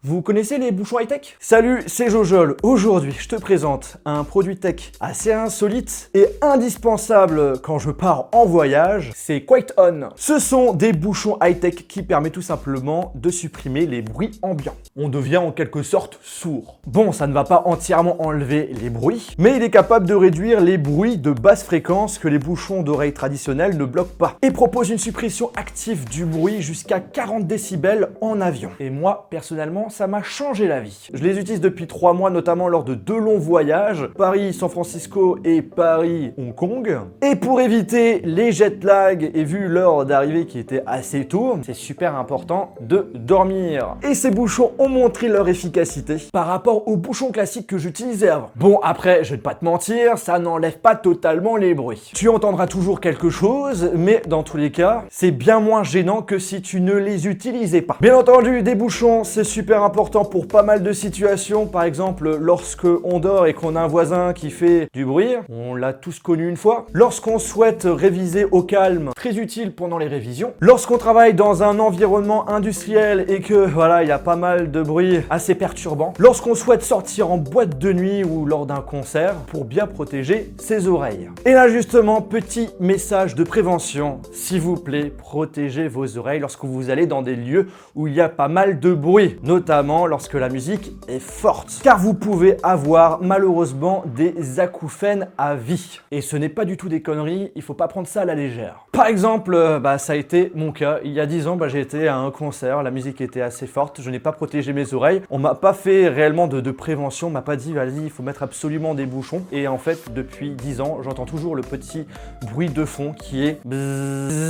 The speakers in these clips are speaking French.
Vous connaissez les bouchons high-tech? Salut, c'est Jojol. Aujourd'hui, je te présente un produit tech assez insolite et indispensable quand je pars en voyage, c'est QuietOn. Ce sont des bouchons high-tech qui permettent tout simplement de supprimer les bruits ambiants. On devient en quelque sorte sourd. Bon, ça ne va pas entièrement enlever les bruits, mais il est capable de réduire les bruits de basse fréquence que les bouchons d'oreille traditionnels ne bloquent pas et propose une suppression active du bruit jusqu'à 40 décibels en avion. Et moi, personnellement, ça m'a changé la vie. Je les utilise depuis 3 mois, notamment lors de 2 longs voyages, Paris-San Francisco et Paris-Hong Kong. Et pour éviter les jet lag et vu l'heure d'arrivée qui était assez tôt, c'est super important de dormir. Et ces bouchons ont montré leur efficacité par rapport aux bouchons classiques que j'utilisais avant. Bon, après, je vais pas te mentir, ça n'enlève pas totalement les bruits. Tu entendras toujours quelque chose, mais dans tous les cas, c'est bien moins gênant que si tu ne les utilisais pas. Bien entendu, des bouchons, c'est super important pour pas mal de situations. Par exemple, lorsque on dort et qu'on a un voisin qui fait du bruit, on l'a tous connu une fois. Lorsqu'on souhaite réviser au calme, très utile pendant les révisions. Lorsqu'on travaille dans un environnement industriel et que voilà, il y a pas mal de bruit assez perturbant. Lorsqu'on souhaite sortir en boîte de nuit ou lors d'un concert pour bien protéger ses oreilles. Et là justement, petit message de prévention, s'il vous plaît, protégez vos oreilles lorsque vous allez dans des lieux où il y a pas mal de bruit, notamment lorsque la musique est forte, car vous pouvez avoir malheureusement des acouphènes à vie. Et ce n'est pas du tout des conneries, il faut pas prendre ça à la légère. Par exemple, ça a été mon cas. Il y a 10 ans, j'ai été à un concert, la musique était assez forte, je n'ai pas protégé mes oreilles. On m'a pas fait réellement de prévention, on m'a pas dit vas-y, il faut mettre absolument des bouchons. Et en fait, depuis 10 ans, j'entends toujours le petit bruit de fond qui est bzzz.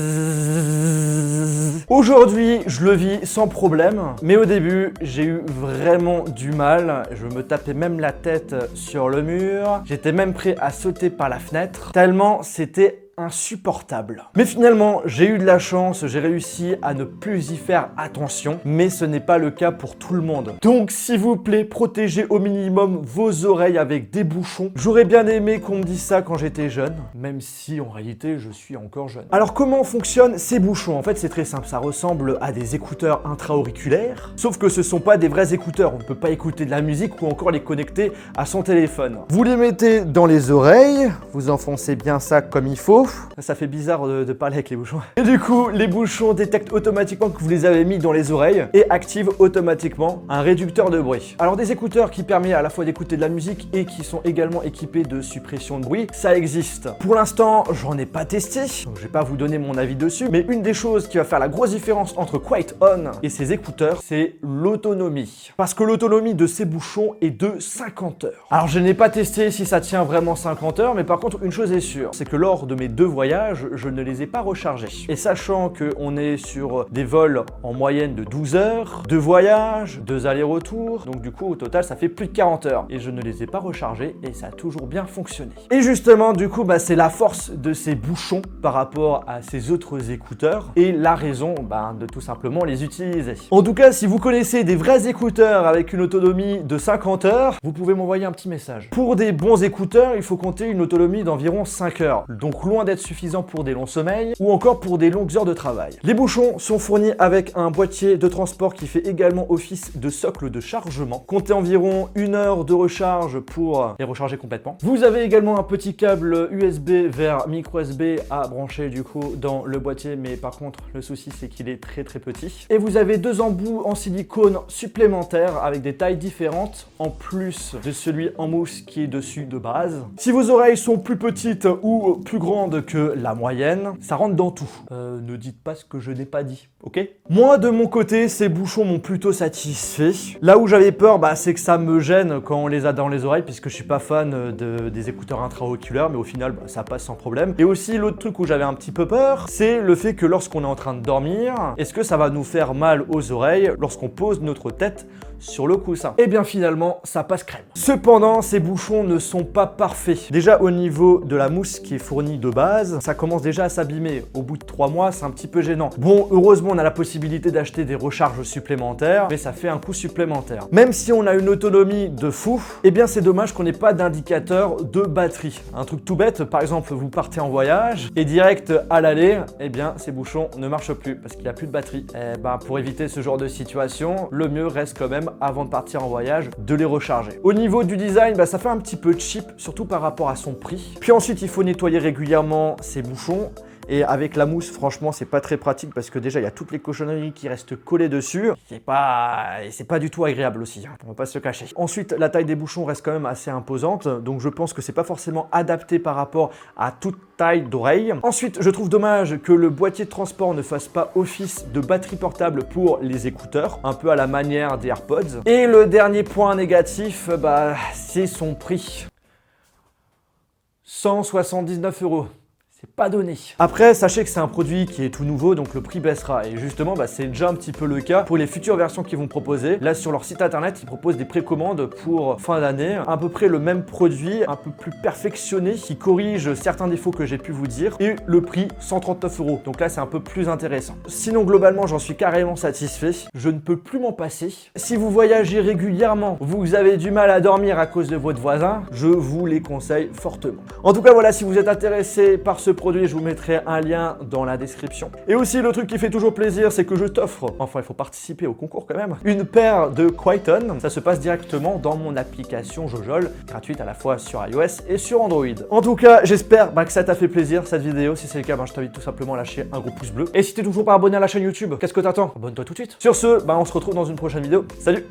Aujourd'hui, je le vis sans problème, mais au début, j'ai eu vraiment du mal. Je me tapais même la tête sur le mur. J'étais même prêt à sauter par la fenêtre, tellement c'était insupportable. Mais finalement, j'ai eu de la chance, j'ai réussi à ne plus y faire attention, mais ce n'est pas le cas pour tout le monde. Donc, s'il vous plaît, protégez au minimum vos oreilles avec des bouchons. J'aurais bien aimé qu'on me dise ça quand j'étais jeune, même si en réalité, je suis encore jeune. Alors, comment fonctionnent ces bouchons? En fait, c'est très simple, ça ressemble à des écouteurs intra-auriculaires, sauf que ce sont pas des vrais écouteurs, on ne peut pas écouter de la musique ou encore les connecter à son téléphone. Vous les mettez dans les oreilles, vous enfoncez bien ça comme il faut. Ça fait bizarre de parler avec les bouchons. Et du coup, les bouchons détectent automatiquement que vous les avez mis dans les oreilles et activent automatiquement un réducteur de bruit. Alors des écouteurs qui permettent à la fois d'écouter de la musique et qui sont également équipés de suppression de bruit, ça existe. Pour l'instant, j'en ai pas testé, donc je vais pas vous donner mon avis dessus, mais une des choses qui va faire la grosse différence entre QuietOn et ces écouteurs, c'est l'autonomie. Parce que l'autonomie de ces bouchons est de 50 heures. Alors je n'ai pas testé si ça tient vraiment 50 heures, mais par contre, une chose est sûre, c'est que lors de mes 2 voyages, je ne les ai pas rechargés. Et sachant qu'on est sur des vols en moyenne de 12 heures, 2 voyages, 2 allers-retours, donc du coup au total ça fait plus de 40 heures. Et je ne les ai pas rechargés et ça a toujours bien fonctionné. Et justement du coup c'est la force de ces bouchons par rapport à ces autres écouteurs et la raison de tout simplement les utiliser. En tout cas, si vous connaissez des vrais écouteurs avec une autonomie de 50 heures, vous pouvez m'envoyer un petit message. Pour des bons écouteurs, il faut compter une autonomie d'environ 5 heures. Donc loin d'être suffisant pour des longs sommeils ou encore pour des longues heures de travail. Les bouchons sont fournis avec un boîtier de transport qui fait également office de socle de chargement. Comptez environ 1 heure de recharge pour les recharger complètement. Vous avez également un petit câble USB vers micro USB à brancher du coup dans le boîtier, mais par contre le souci c'est qu'il est très petit. Et vous avez 2 embouts en silicone supplémentaires avec des tailles différentes en plus de celui en mousse qui est dessus de base. Si vos oreilles sont plus petites ou plus grandes que la moyenne, ça rentre dans tout. Ne dites pas ce que je n'ai pas dit, ok? Moi, de mon côté, ces bouchons m'ont plutôt satisfait. Là où j'avais peur, c'est que ça me gêne quand on les a dans les oreilles, puisque je suis pas fan des écouteurs intra-auriculaires, mais au final, ça passe sans problème. Et aussi, l'autre truc où j'avais un petit peu peur, c'est le fait que lorsqu'on est en train de dormir, est-ce que ça va nous faire mal aux oreilles lorsqu'on pose notre tête sur le coussin? Et bien finalement, ça passe crème. Cependant, ces bouchons ne sont pas parfaits. Déjà au niveau de la mousse qui est fournie de base, base, ça commence déjà à s'abîmer. Au bout de 3 mois, c'est un petit peu gênant. Bon, heureusement, on a la possibilité d'acheter des recharges supplémentaires, mais ça fait un coût supplémentaire. Même si on a une autonomie de fou, eh bien c'est dommage qu'on n'ait pas d'indicateur de batterie. Un truc tout bête, par exemple, vous partez en voyage et direct à l'aller, eh bien ces bouchons ne marchent plus parce qu'il n'y a plus de batterie. Eh ben, pour éviter ce genre de situation, le mieux reste quand même, avant de partir en voyage, de les recharger. Au niveau du design, ça fait un petit peu cheap, surtout par rapport à son prix. Puis ensuite, il faut nettoyer régulièrement ces bouchons. Et avec la mousse, franchement, c'est pas très pratique parce que déjà, il y a toutes les cochonneries qui restent collées dessus. C'est pas du tout agréable aussi, hein, on va pas se le cacher. Ensuite, la taille des bouchons reste quand même assez imposante, donc je pense que c'est pas forcément adapté par rapport à toute taille d'oreille. Ensuite, je trouve dommage que le boîtier de transport ne fasse pas office de batterie portable pour les écouteurs, un peu à la manière des AirPods. Et le dernier point négatif, c'est son prix. 179 €. C'est pas donné. Après, sachez que c'est un produit qui est tout nouveau, donc le prix baissera. Et justement, c'est déjà un petit peu le cas pour les futures versions qu'ils vont proposer. Là, sur leur site internet, ils proposent des précommandes pour fin d'année. À peu près le même produit, un peu plus perfectionné, qui corrige certains défauts que j'ai pu vous dire. Et le prix, 139 €. Donc là, c'est un peu plus intéressant. Sinon, globalement, j'en suis carrément satisfait. Je ne peux plus m'en passer. Si vous voyagez régulièrement, vous avez du mal à dormir à cause de votre voisin, je vous les conseille fortement. En tout cas, voilà, si vous êtes intéressé par ce produit, je vous mettrai un lien dans la description. Et aussi, le truc qui fait toujours plaisir, c'est que je t'offre, enfin il faut participer au concours quand même, une paire de Quiton. Ça se passe directement dans mon application Jojol, gratuite à la fois sur iOS et sur Android. En tout cas, j'espère que ça t'a fait plaisir cette vidéo. Si c'est le cas, je t'invite tout simplement à lâcher un gros pouce bleu. Et si t'es toujours pas abonné à la chaîne YouTube, qu'est-ce que t'attends? Abonne-toi tout de suite. Sur ce, on se retrouve dans une prochaine vidéo. Salut!